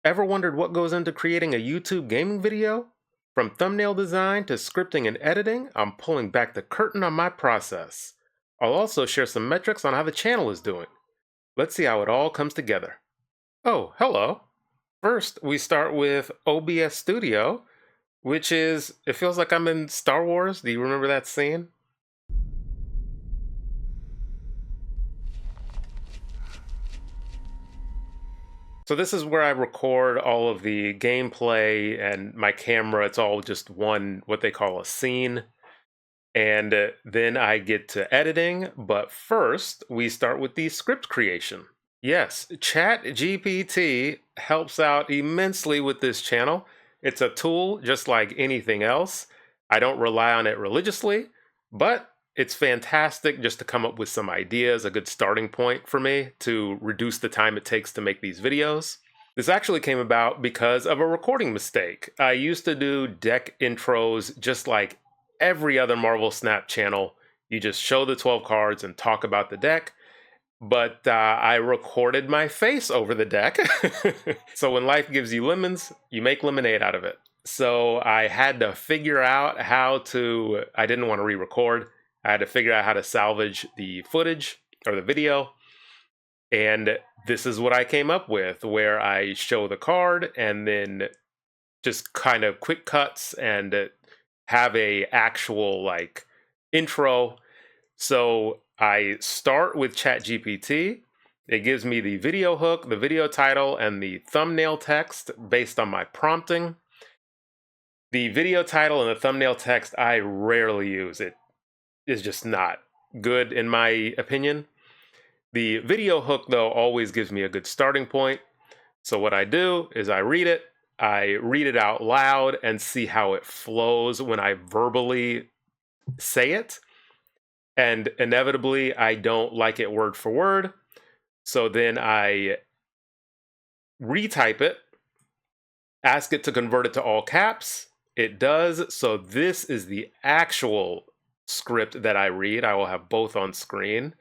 Ever wondered what goes into creating a YouTube gaming video? From thumbnail design to scripting and editing, I'm pulling back the curtain on my process. I'll also share some metrics on how the channel is doing. Let's see how it all comes together. Oh, hello. First, we start with OBS Studio, which is, it feels like I'm in Star Wars. Do you remember that scene? So this is where I record all of the gameplay and my camera. It's all just one, what they call a scene. And then I get to editing. But first, we start with the script creation. Yes, ChatGPT helps out immensely with this channel. It's a tool just like anything else. I don't rely on it religiously, but it's fantastic just to come up with some ideas, a good starting point for me to reduce the time it takes to make these videos. This actually came about because of a recording mistake. I used to do deck intros just like every other Marvel Snap channel. You just show the 12 cards and talk about the deck. But I recorded my face over the deck. So when life gives you lemons, you make lemonade out of it. So I had to figure out I didn't want to re-record. I had to figure out how to salvage the footage or the video. And this is what I came up with, where I show the card and then just kind of quick cuts and have a actual like intro. So I start with ChatGPT. It gives me the video hook, the video title, and the thumbnail text based on my prompting. The video title and the thumbnail text I rarely use. It is just not good in my opinion. The video hook, though, always gives me a good starting point. So what I do is I read it out loud and see how it flows when I verbally say it. And inevitably, I don't like it word for word. So then I retype it, ask it to convert it to all caps. It does. So this is the actual script that I read. I will have both on screen.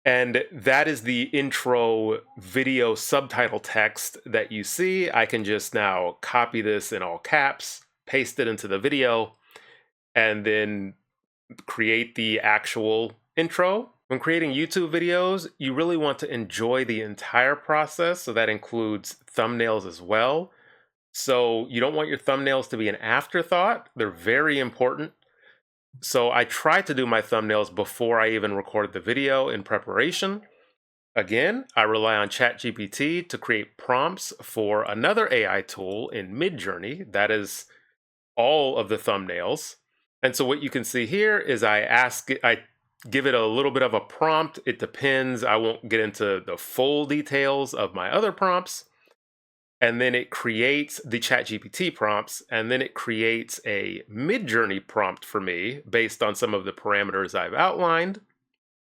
And that is the intro video subtitle text that you see. I can just now copy this in all caps, paste it into the video, and then create the actual intro. When creating YouTube videos, you really want to enjoy the entire process, so that includes thumbnails as well. So you don't want your thumbnails to be an afterthought. They're very important. So I try to do my thumbnails before I even record the video in preparation. Again, I rely on ChatGPT to create prompts for another AI tool in Midjourney. That is all of the thumbnails. And so what you can see here is I give it a little bit of a prompt. It depends. I won't get into the full details of my other prompts. And then it creates the ChatGPT prompts, and then it creates a Midjourney prompt for me based on some of the parameters I've outlined.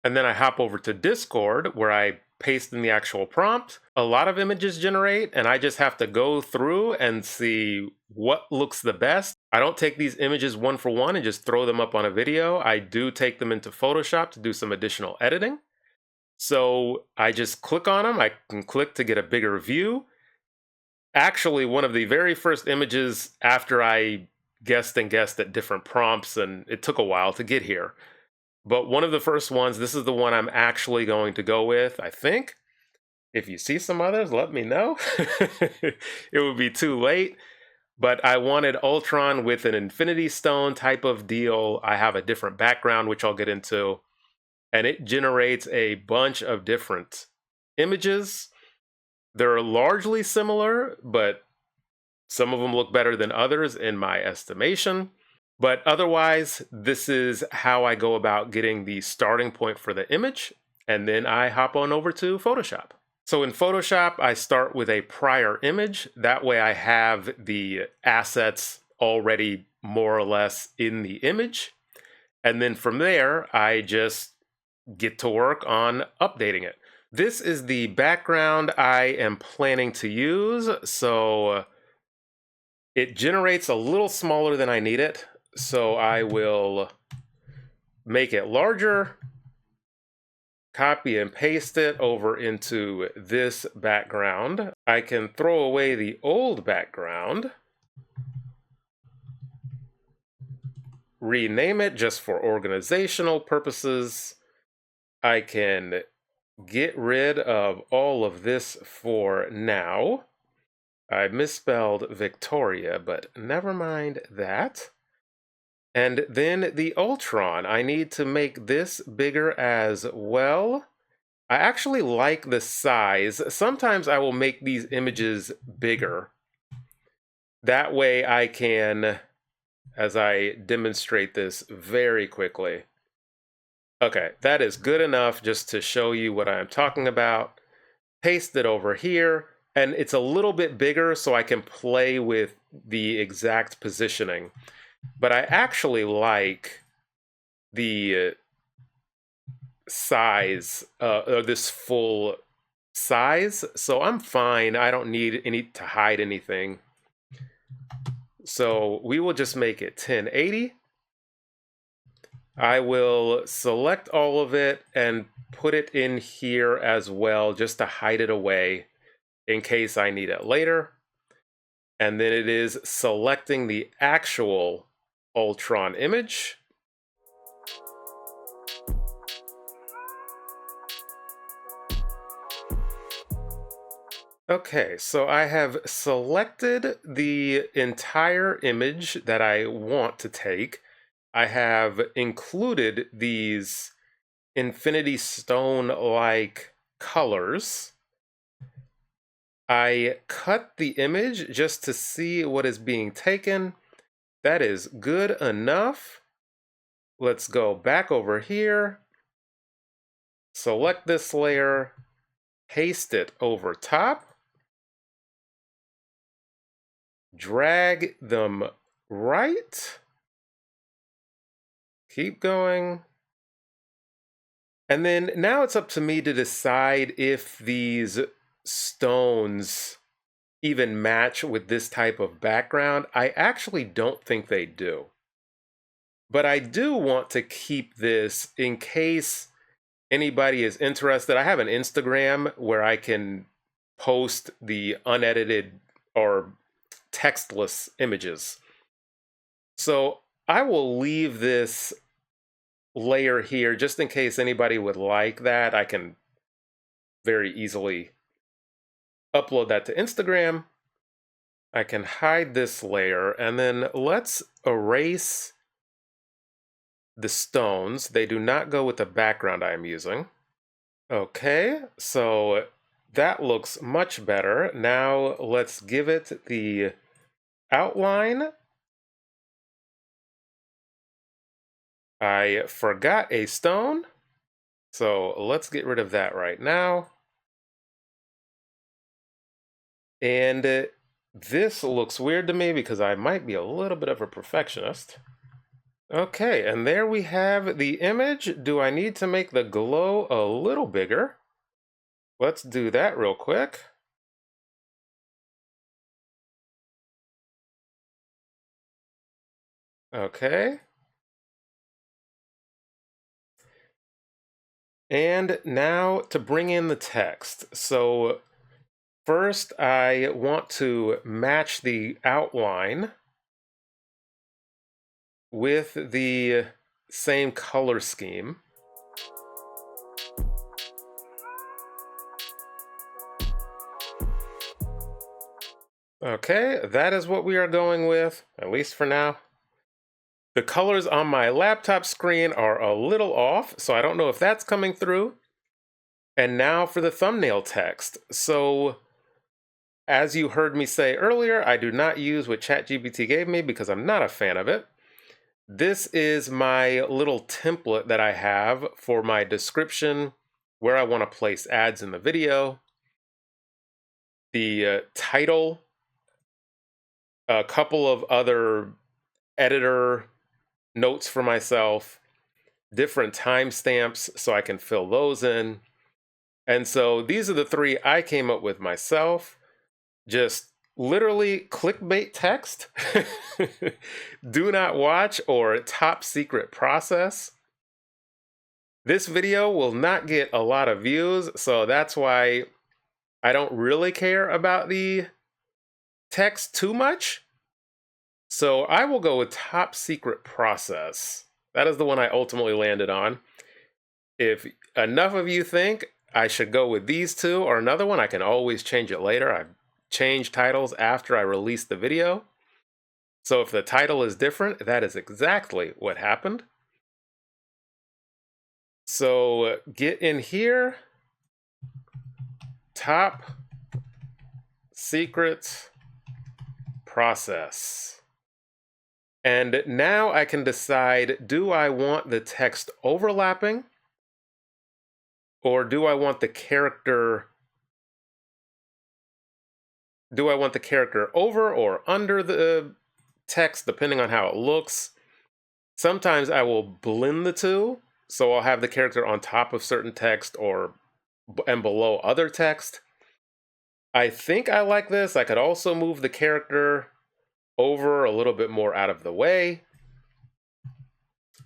And then I hop over to Discord where I paste in the actual prompt. A lot of images generate, and I just have to go through and see what looks the best. I don't take these images one for one and just throw them up on a video. I do take them into Photoshop to do some additional editing. So I just click on them. I can click to get a bigger view. Actually, one of the very first images after I guessed at different prompts, and it took a while to get here. But one of the first ones, this is the one I'm actually going to go with, I think. If you see some others, let me know. It would be too late. But I wanted Ultron with an Infinity Stone type of deal. I have a different background, which I'll get into. And it generates a bunch of different images. They're largely similar, but some of them look better than others in my estimation. But otherwise, this is how I go about getting the starting point for the image, and then I hop on over to Photoshop. So in Photoshop, I start with a prior image. That way I have the assets already more or less in the image. And then from there, I just get to work on updating it. This is the background I am planning to use. So it generates a little smaller than I need it. So I will make it larger. copy and paste it over into this background. I can throw away the old background, rename it just for organizational purposes. I can get rid of all of this for now. I misspelled Victoria, but never mind that. And then the Ultron, I need to make this bigger as well. I actually like the size. Sometimes I will make these images bigger. That way I can, as I demonstrate this very quickly. Okay, that is good enough just to show you what I'm talking about. Paste it over here, and it's a little bit bigger so I can play with the exact positioning. But I actually like the size, this full size, so I'm fine. I don't need to hide anything. So we will just make it 1080. I will select all of it and put it in here as well, just to hide it away in case I need it later. And then it is selecting the actual Ultron image. Okay, so I have selected the entire image that I want to take. I have included these Infinity Stone-like colors. I cut the image just to see what is being taken. That is good enough. Let's go back over here. Select this layer, paste it over top. Drag them right. Keep going. And then now it's up to me to decide if these stones even match with this type of background. I actually don't think they do. But I do want to keep this in case anybody is interested. I have an Instagram where I can post the unedited or textless images. So I will leave this layer here just in case anybody would like that. I can very easily upload that to Instagram. I can hide this layer, and then let's erase the stones. They do not go with the background I am using. Okay, so that looks much better. Now let's give it the outline. I forgot a stone, so let's get rid of that right now. And this looks weird to me because I might be a little bit of a perfectionist. Okay, and there we have the image. Do I need to make the glow a little bigger? Let's do that real quick. Okay. And now to bring in the text. So first I want to match the outline with the same color scheme. Okay, that is what we are going with, at least for now. The colors on my laptop screen are a little off, so I don't know if that's coming through. And now for the thumbnail text. So, as you heard me say earlier, I do not use what ChatGPT gave me because I'm not a fan of it. This is my little template that I have for my description, where I want to place ads in the video, the title, a couple of other editor notes for myself, different timestamps so I can fill those in. And so these are the three I came up with myself. Just literally clickbait text, do not watch, or top secret process. This video will not get a lot of views, so that's why I don't really care about the text too much. So I will go with top secret process. That is the one I ultimately landed on. If enough of you think I should go with these two or another one, I can always change it later. I've changed titles after I released the video. So if the title is different, that is exactly what happened. So get in here, top secret process. And now I can decide, do I want the text overlapping? Or do I want the character over or under the text, depending on how it looks? Sometimes I will blend the two, so I'll have the character on top of certain text and below other text. I think I like this. I could also move the character over a little bit more out of the way,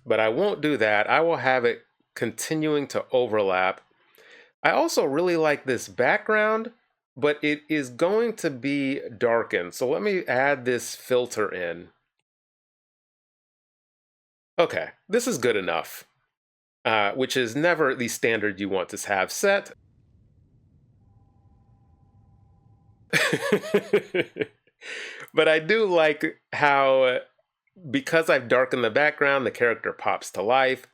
but I won't do that. I will have it continuing to overlap. I also really like this background, but it is going to be darkened. So let me add this filter in. Okay, this is good enough, which is never the standard you want to have set. But I do like how, because I've darkened the background, the character pops to life.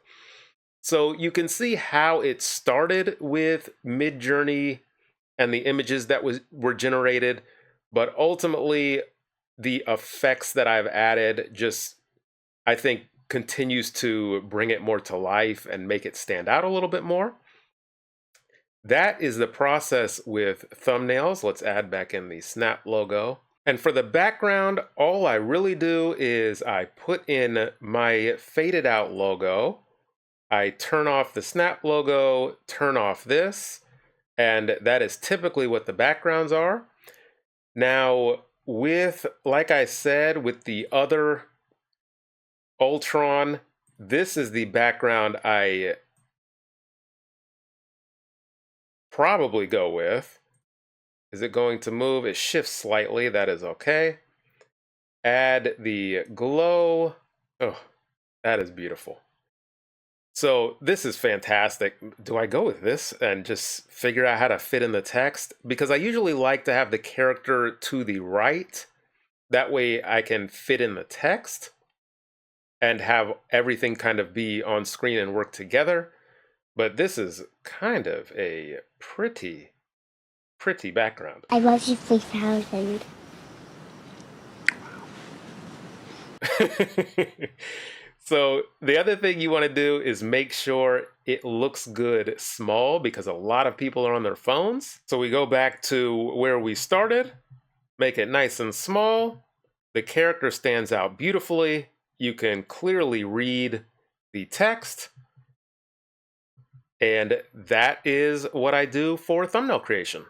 So you can see how it started with Midjourney and the images that were generated, but ultimately the effects that I've added just, I think, continues to bring it more to life and make it stand out a little bit more. That is the process with thumbnails. Let's add back in the Snap logo. And for the background, all I really do is I put in my faded out logo. I turn off the Snap logo, turn off this, and that is typically what the backgrounds are. Now, like I said, with the other Ultron, this is the background I probably go with. Is it going to move? It shifts slightly. That is okay. Add the glow. Oh, that is beautiful. So this is fantastic. Do I go with this and just figure out how to fit in the text? Because I usually like to have the character to the right. That way I can fit in the text and have everything kind of be on screen and work together. But this is kind of a pretty background. I love you 3000. So the other thing you want to do is make sure it looks good small, because a lot of people are on their phones. So we go back to where we started, make it nice and small. The character stands out beautifully. You can clearly read the text. And that is what I do for thumbnail creation.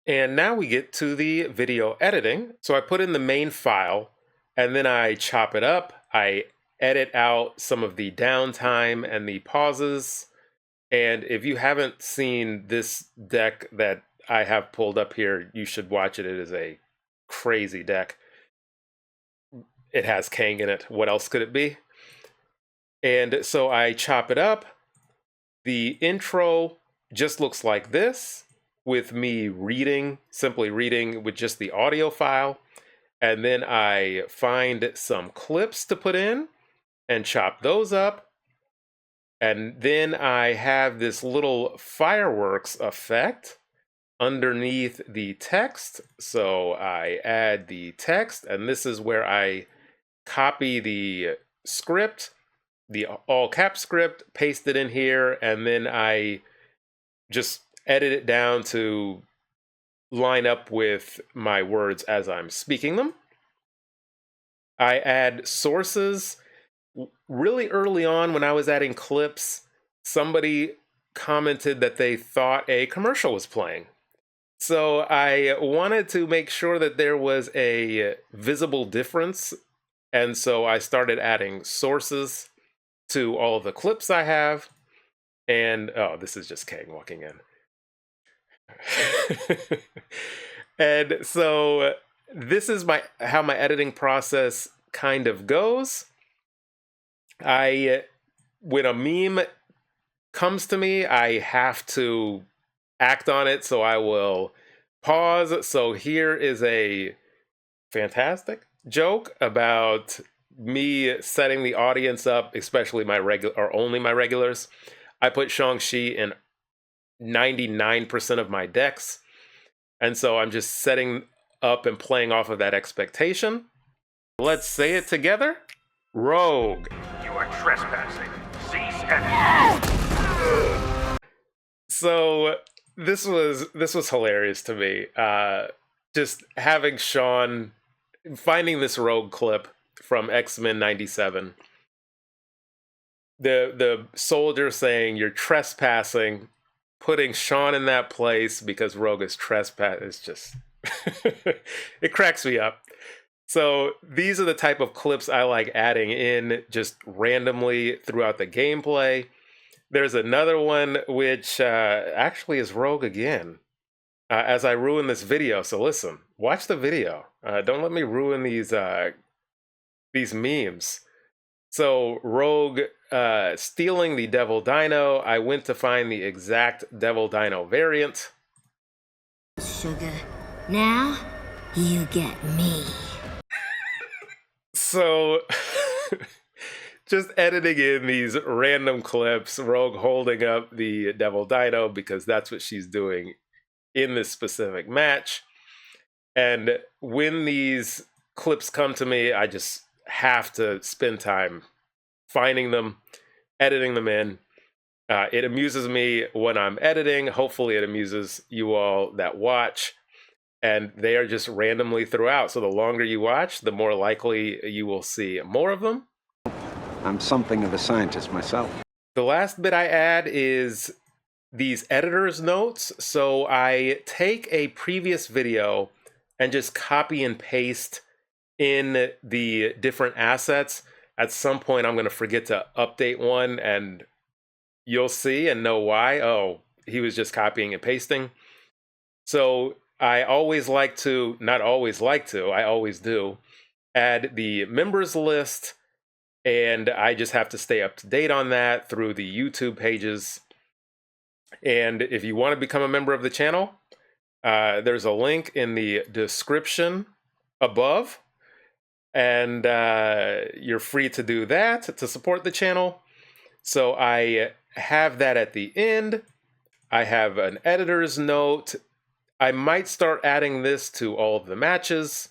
And now we get to the video editing. So I put in the main file and then I chop it up. I edit out some of the downtime and the pauses. And if you haven't seen this deck that I have pulled up here, you should watch it. It is a crazy deck. It has Kang in it. What else could it be? And so I chop it up. The intro just looks like this, with me reading, simply reading with just the audio file. And then I find some clips to put in and chop those up. And then I have this little fireworks effect underneath the text. So I add the text, and this is where I copy the script, the all cap script, paste it in here, and then I just edit it down to line up with my words as I'm speaking them. I add sources. Really early on when I was adding clips, somebody commented that they thought a commercial was playing. So I wanted to make sure that there was a visible difference. And so I started adding sources to all of the clips I have. And oh, this is just Kang walking in. And so this is how my editing process kind of goes. When a meme comes to me, I have to act on it, so I will pause. So here is a fantastic joke about me setting the audience up, especially my regular or only my regulars. I put Shang-Chi in 99% of my decks, and so I'm just setting up and playing off of that expectation. Let's say it together. Rogue. You are trespassing. Cease and So this was hilarious to me. Just having Sean finding this Rogue clip from X-Men 97. The soldier saying you're trespassing, putting Sean in that place because Rogue is trespass is just it cracks me up. So these are the type of clips I like adding in just randomly throughout the gameplay. There's another one which actually is Rogue again. As I ruin this video, so listen, watch the video. Don't let me ruin these memes. So Rogue stealing the Devil Dino. I went to find the exact Devil Dino variant. Sugar, now you get me. So just editing in these random clips, Rogue holding up the Devil Dino because that's what she's doing in this specific match. And when these clips come to me, I just have to spend time finding them, editing them in. It amuses me when I'm editing. Hopefully it amuses you all that watch. And they are just randomly throughout. So the longer you watch, the more likely you will see more of them. I'm something of a scientist myself. The last bit I add is these editor's notes. So I take a previous video and just copy and paste in the different assets. At some point, I'm going to forget to update one, and you'll see and know why. Oh, he was just copying and pasting. So I always like to, not always like to, I always do, add the members list, and I just have to stay up to date on that through the YouTube pages. And if you want to become a member of the channel, there's a link in the description above, and you're free to do that to support the channel. So I have that at the end. I have an editor's note. I might start adding this to all of the matches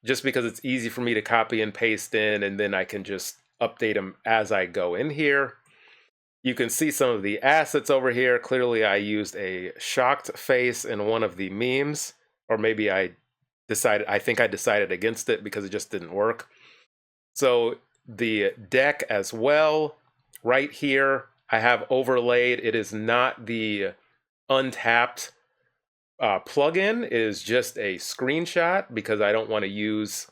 just because it's easy for me to copy and paste in, and then I can just update them as I go in here. You can see some of the assets over here. Clearly I used a shocked face in one of the memes, or maybe I think I decided against it because it just didn't work. So the deck as well, right here, I have overlaid. It is not the untapped plugin. It is just a screenshot because I don't want to use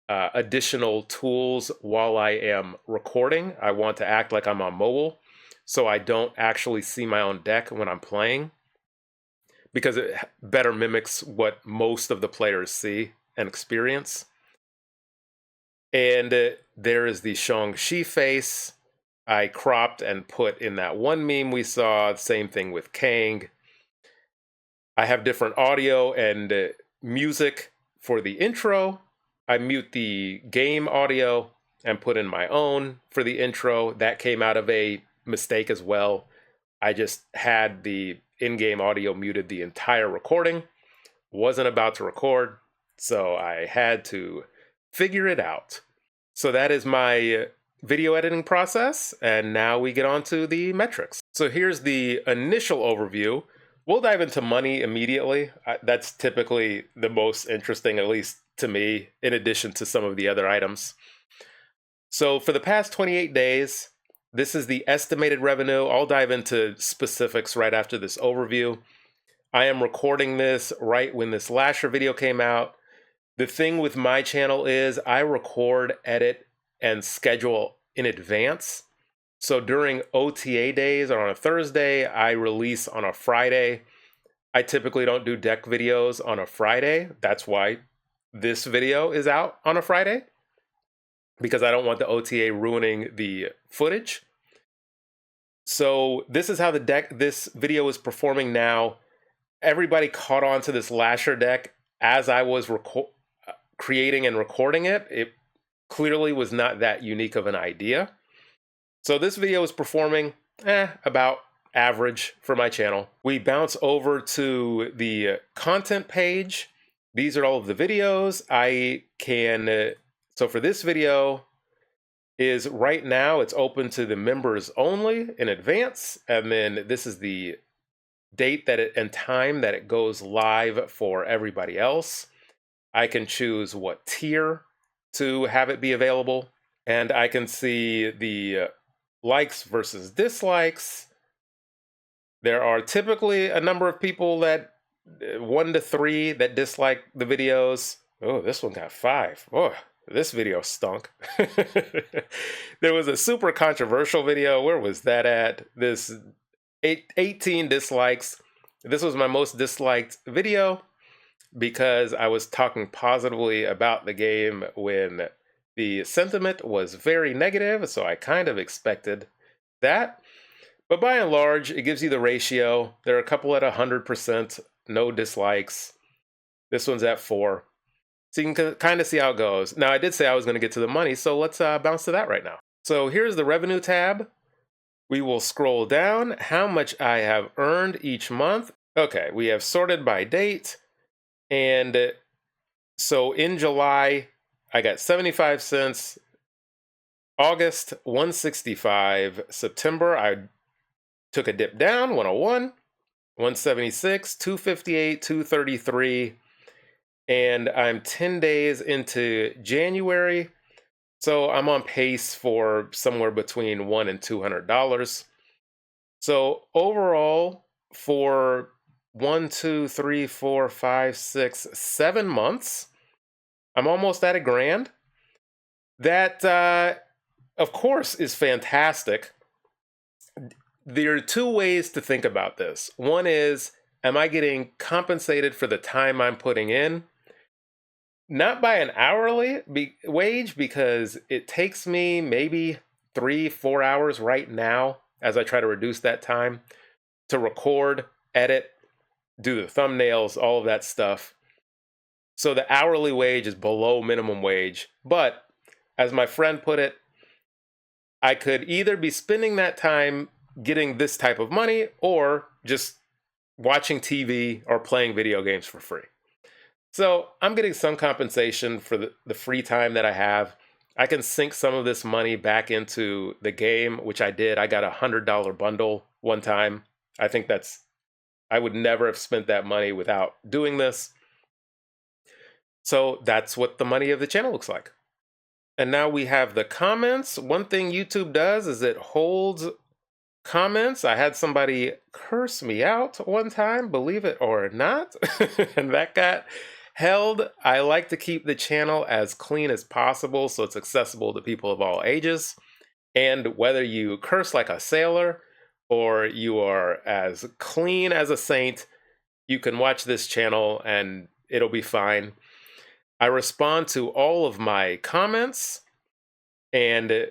additional tools while I am recording. I want to act like I'm on mobile, so I don't actually see my own deck when I'm playing, because it better mimics what most of the players see and experience. And there is the Shang-Chi face I cropped and put in that one meme we saw. Same thing with Kang. I have different audio and music for the intro. I mute the game audio and put in my own for the intro. That came out of a mistake as well. I just had the in-game audio muted the entire recording. Wasn't about to record, so I had to figure it out. So that is my video editing process, and now we get on to the metrics. So here's the initial overview. We'll dive into money immediately. That's typically the most interesting, at least to me, in addition to some of the other items. So for the past 28 days, this is the estimated revenue. I'll dive into specifics right after this overview. I am recording this right when this Lasher video came out. The thing with my channel is I record, edit, and schedule in advance. So during OTA days or on a Thursday, I release on a Friday. I typically don't do deck videos on a Friday. That's why this video is out on a Friday, because I don't want the OTA ruining the footage. So this is how this video is performing now. Everybody caught on to this Lasher deck as I was creating and recording it. It clearly was not that unique of an idea. So this video is performing about average for my channel. We bounce over to the content page. These are all of the videos. So for this video is right now, it's open to the members only in advance. And then this is the date and time that it goes live for everybody else. I can choose what tier to have it be available. And I can see the likes versus dislikes. There are typically a number of people that 1 to 3 that dislike the videos. Oh, this one got 5. Oh, this video stunk. There was a super controversial video. Where was that at? This 18 dislikes. This was my most disliked video because I was talking positively about the game when the sentiment was very negative. So I kind of expected that. But by and large, it gives you the ratio. There are a couple at 100%, no dislikes. This one's at 4. So you can kind of see how it goes. Now, I did say I was going to get to the money, so let's bounce to that right now. So here's the revenue tab. We will scroll down, how much I have earned each month. Okay, we have sorted by date. And so in July, I got 75 cents. August, 165. September, I took a dip down, 101. 176, 258, 233. And I'm 10 days into January. So I'm on pace for somewhere between $100 and $200. So overall, for 1, 2, 3, 4, 5, 6, 7 months, I'm almost at $1,000. That, of course, is fantastic. There are 2 ways to think about this. One is, am I getting compensated for the time I'm putting in? Not by an hourly wage, because it takes me maybe 3-4 hours right now, as I try to reduce that time, to record, edit, do the thumbnails, all of that stuff. So the hourly wage is below minimum wage. But as my friend put it, I could either be spending that time getting this type of money or just watching TV or playing video games for free. So I'm getting some compensation for the free time that I have. I can sink some of this money back into the game, which I did. I got a $100 bundle one time. I think I would never have spent that money without doing this. So that's what the money of the channel looks like. And now we have the comments. One thing YouTube does is it holds comments. I had somebody curse me out one time, believe it or not, and that got held. I like to keep the channel as clean as possible so it's accessible to people of all ages. And whether you curse like a sailor or you are as clean as a saint, you can watch this channel and it'll be fine. I respond to all of my comments, and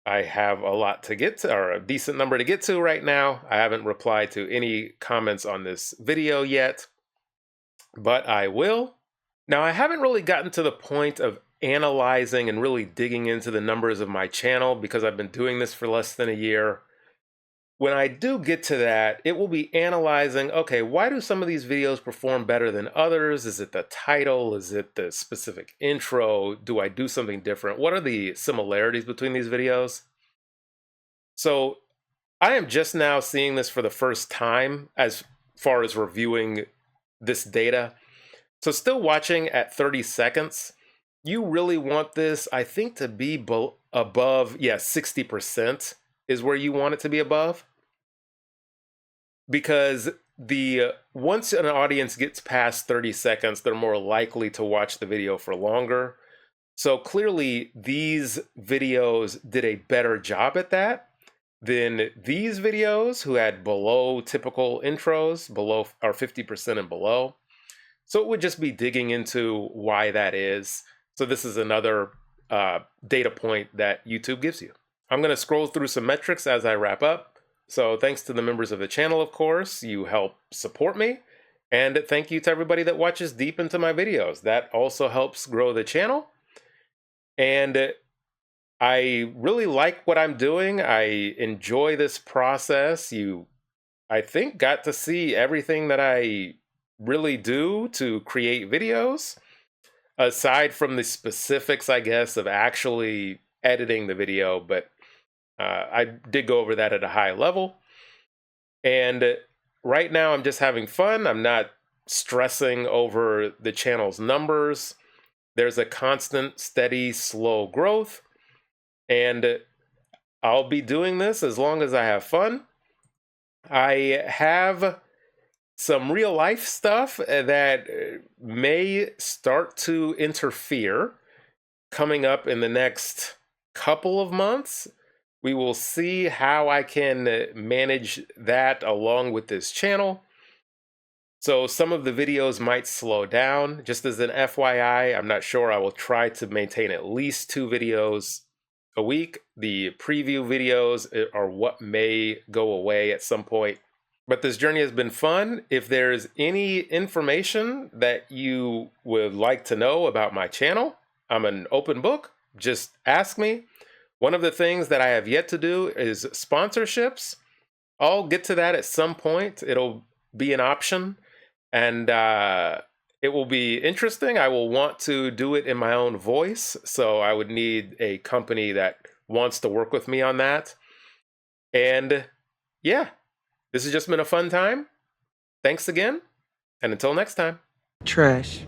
I have a lot to get to, or a decent number to get to right now. I haven't replied to any comments on this video yet, but I will. Now, I haven't really gotten to the point of analyzing and really digging into the numbers of my channel because I've been doing this for less than a year. When I do get to that, it will be analyzing, okay, why do some of these videos perform better than others? Is it the title? Is it the specific intro? Do I do something different? What are the similarities between these videos? So I am just now seeing this for the first time as far as reviewing this data. So still watching at 30 seconds. You really want this, I think, to be above, 60% is where you want it to be above. Because once an audience gets past 30 seconds, they're more likely to watch the video for longer. So clearly, these videos did a better job at that. Then these videos who had below typical intros, below or 50% and below. So it would just be digging into why that is. So this is another data point that YouTube gives you. I'm going to scroll through some metrics as I wrap up. So thanks to the members of the channel, of course, you help support me. And thank you to everybody that watches deep into my videos. That also helps grow the channel. And I really like what I'm doing. I enjoy this process. You, I think, got to see everything that I really do to create videos, aside from the specifics, I guess, of actually editing the video. But I did go over that at a high level. And right now I'm just having fun. I'm not stressing over the channel's numbers. There's a constant, steady, slow growth. And I'll be doing this as long as I have fun. I have some real life stuff that may start to interfere coming up in the next couple of months. We will see how I can manage that along with this channel. So some of the videos might slow down. Just as an FYI, I'm not sure. I will try to maintain at least 2 videos a week. The preview videos are what may go away at some point. But this journey has been fun. If there's any information that you would like to know about my channel, I'm an open book. Just ask me. One of the things that I have yet to do is sponsorships. I'll get to that at some point. It'll be an option, and it will be interesting. I will want to do it in my own voice, so I would need a company that wants to work with me on that. And yeah, this has just been a fun time. Thanks again, and until next time. Trash.